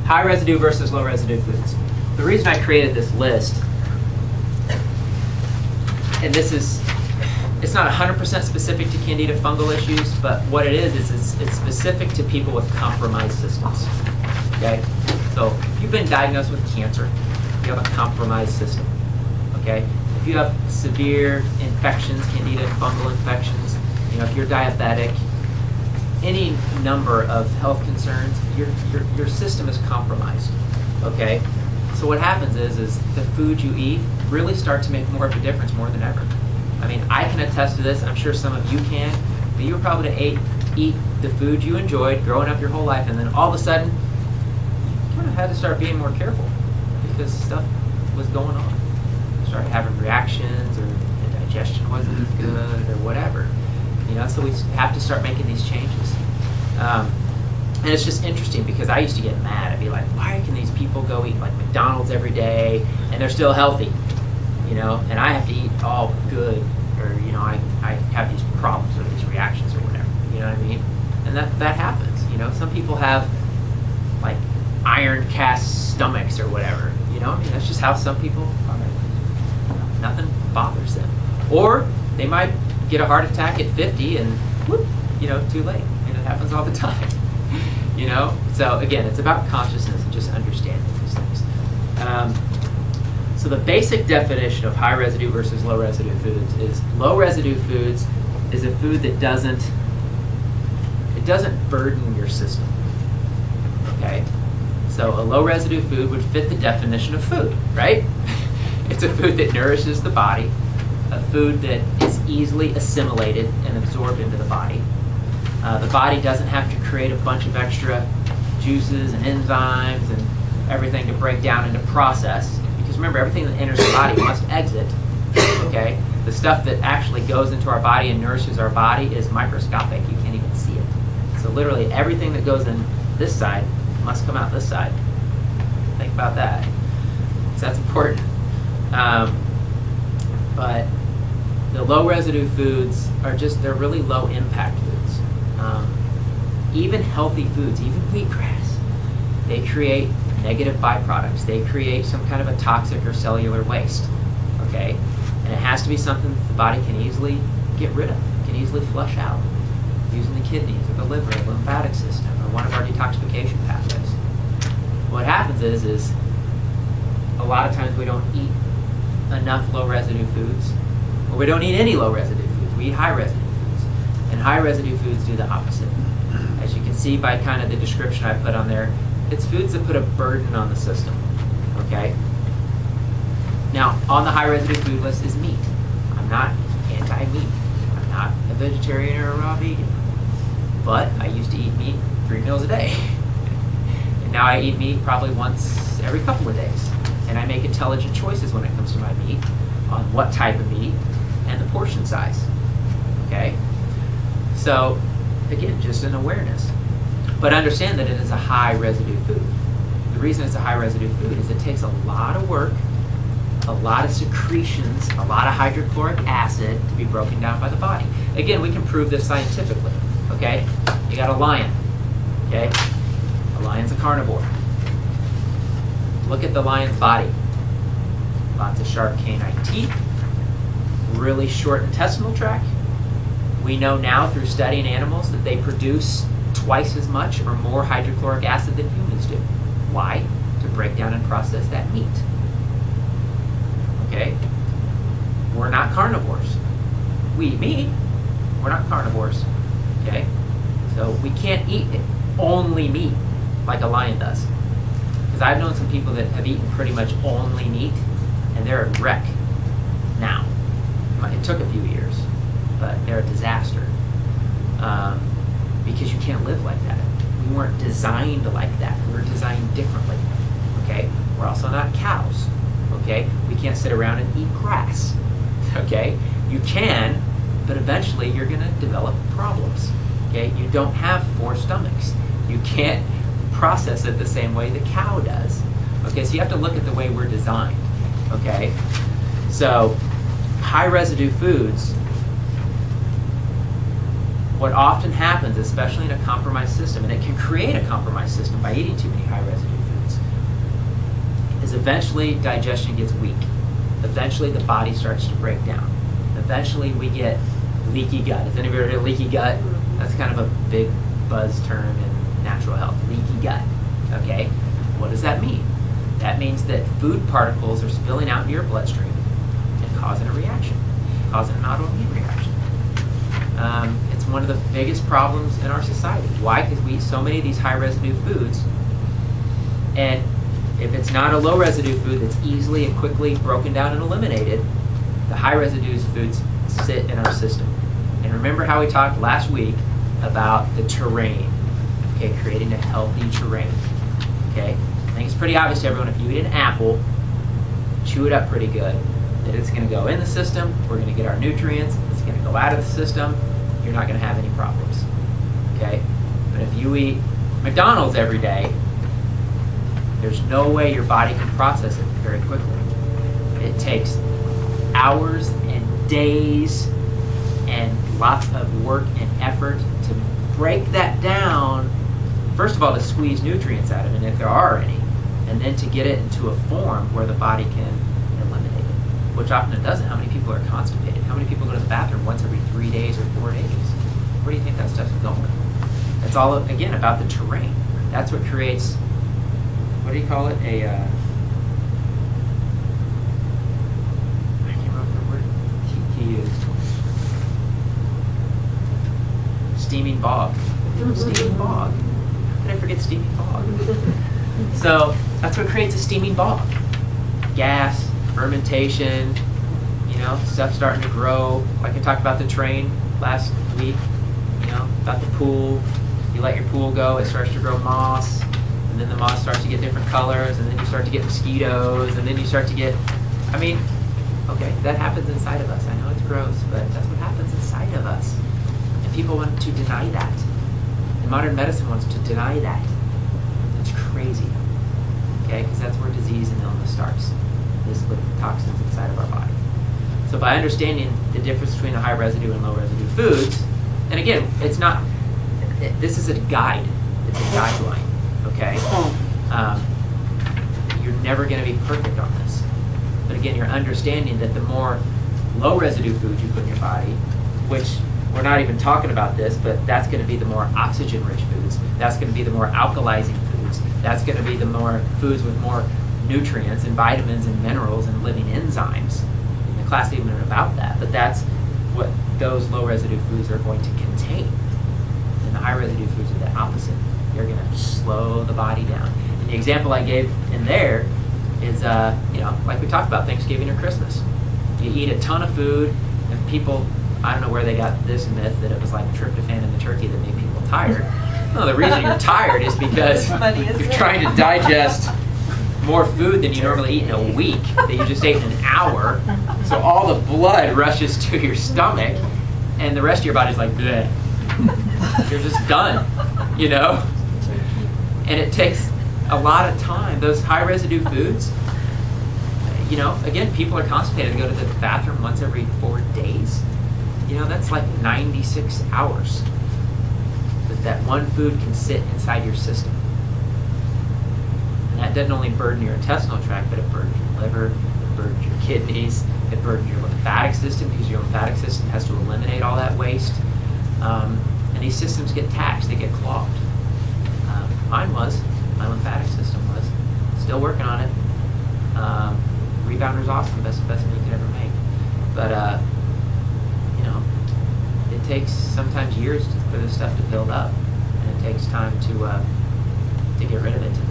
high residue versus low residue foods. The reason I created this list, and this is, it's not 100% specific to candida fungal issues, but what it is it's specific to people with compromised systems. Okay? So if you've been diagnosed with cancer, you have a compromised system. Okay? If you have severe infections, candida fungal infections, if you're diabetic, any number of health concerns, your system is compromised. Okay? So what happens is the food you eat really start to make more of a difference more than ever. I mean, I can attest to this. I'm sure some of you can. But you were probably to eat the food you enjoyed growing up your whole life, and then all of a sudden, you kind of had to start being more careful because stuff was going on. You started having reactions, or the digestion wasn't as good, or whatever. So we have to start making these changes. And it's just interesting because I used to get mad. I'd be like, why can these people go eat like McDonald's every day and they're still healthy? And I have to eat all good, or I have these problems or these reactions or whatever. You know what I mean? And that happens. Some people have like iron cast stomachs or whatever. That's just how some people are. Nothing bothers them, or they might get a heart attack at 50 and whoop, too late. It happens all the time. So again, it's about consciousness and just understanding these things. So the basic definition of high residue versus low residue foods is low residue foods is a food that doesn't burden your system. Okay? So a low residue food would fit the definition of food, right? It's a food that nourishes the body, a food that is easily assimilated and absorbed into the body. The body doesn't have to create a bunch of extra juices and enzymes and everything to break down and to process. Because remember, everything that enters the body must exit. Okay? The stuff that actually goes into our body and nourishes our body is microscopic. You can't even see it. So literally everything that goes in this side must come out this side. Think about that. So that's important. But the low residue foods are they're really low impact foods. Even healthy foods, even wheatgrass, they create negative byproducts. They create some kind of a toxic or cellular waste. Okay? And it has to be something that the body can easily get rid of, can easily flush out, using the kidneys or the liver or the lymphatic system or one of our detoxification pathways. What happens is a lot of times we don't eat enough low residue foods, or we don't eat any low residue foods. We eat high residue foods. And high residue foods do the opposite. As you can see by kind of the description I put on there, it's foods that put a burden on the system. Okay? Now, on the high residue food list is meat. I'm not anti-meat. I'm not a vegetarian or a raw vegan. But I used to eat meat 3 meals a day. And now I eat meat probably once every couple of days. And I make intelligent choices when it comes to my meat, on what type of meat and the portion size. Okay? So, again, just an awareness. But understand that it is a high residue food. The reason it's a high residue food is it takes a lot of work, a lot of secretions, a lot of hydrochloric acid to be broken down by the body. Again, we can prove this scientifically. Okay? You got a lion. Okay? A lion's a carnivore. Look at the lion's body. Lots of sharp canine teeth, really short intestinal tract. We know now through studying animals that they produce twice as much or more hydrochloric acid than humans do. Why? To break down and process that meat. Okay? We're not carnivores. We eat meat. We're not carnivores. Okay? So we can't eat only meat like a lion does. Because I've known some people that have eaten pretty much only meat, and they're a wreck now. It took a few years, but they're a disaster. Because you can't live like that. We weren't designed like that. We were designed differently. Okay? We're also not cows. Okay? We can't sit around and eat grass. Okay? You can, but eventually you're going to develop problems. Okay? You don't have 4 stomachs. You can't process it the same way the cow does. Okay? So you have to look at the way we're designed. Okay? So, high residue foods, what often happens, especially in a compromised system, and it can create a compromised system by eating too many high residue foods, is eventually digestion gets weak. Eventually the body starts to break down. Eventually we get leaky gut. Has anybody heard of leaky gut? That's kind of a big buzz term in natural health. Leaky gut. Okay? What does that mean? That means that food particles are spilling out into your bloodstream and causing a reaction, causing an autoimmune reaction. It's one of the biggest problems in our society. Why? Because we eat so many of these high residue foods, and if it's not a low residue food that's easily and quickly broken down and eliminated, the high residue foods sit in our system. And remember how we talked last week about the terrain, okay, creating a healthy terrain, okay? I think it's pretty obvious to everyone, if you eat an apple, chew it up pretty good, that it's going to go in the system, we're going to get our nutrients, it's going to go out of the system, you're not going to have any problems, okay? But if you eat McDonald's every day, there's no way your body can process it very quickly. It takes hours and days and lots of work and effort to break that down. First of all, to squeeze nutrients out of it, if there are any, and then to get it into a form where the body can eliminate it, which often it doesn't. How many people are constipated? How many people go to the bathroom once every 3 days or 4 days? Where do you think that stuff's going? It's all, again, about the terrain. That's what creates, what do you call it? I can't remember the word he used. Steaming bog. Steaming bog. How did I forget steaming bog? So that's what creates a steaming bog. Gas, fermentation, stuff starting to grow. Like I talked about the train last week, about the pool. You let your pool go, it starts to grow moss, and then the moss starts to get different colors, and then you start to get mosquitoes, and then you start to get, okay, that happens inside of us. I know it's gross, but that's what happens inside of us. And people want to deny that. And modern medicine wants to deny that. It's crazy, okay? Because that's where disease and illness starts, is with toxins inside of our body. So by understanding the difference between the high residue and low residue foods, and again, this is a guide. It's a guideline, okay? You're never going to be perfect on this. But again, you're understanding that the more low residue foods you put in your body, which we're not even talking about this, but that's going to be the more oxygen-rich foods. That's going to be the more alkalizing foods. That's going to be the more foods with more nutrients and vitamins and minerals and living enzymes. And the class isn't even about that, but that's what those low residue foods are going to contain. And the high residue foods are the opposite. They're going to slow the body down. And the example I gave in there is, like we talked about Thanksgiving or Christmas. You eat a ton of food, and people, I don't know where they got this myth that it was like tryptophan in the turkey that made people tired. No, the reason you're tired is because you're trying to digest more food than you normally eat in a week that you just ate in an hour. So all the blood rushes to your stomach, and the rest of your body's like, bleh. You're just done, And it takes a lot of time. Those high residue foods, again, people are constipated. They go to the bathroom once every 4 days. That's like 96 hours that one food can sit inside your system. And that doesn't only burden your intestinal tract, but it burdens your liver, it burdens your kidneys, it burdens your lymphatic system, because your lymphatic system has to eliminate all that waste. And these systems get taxed, they get clogged. My lymphatic system was. Still working on it. Rebounder's awesome, best investment you could ever make. But, it takes sometimes years for this stuff to build up, and it takes time to get rid of it, to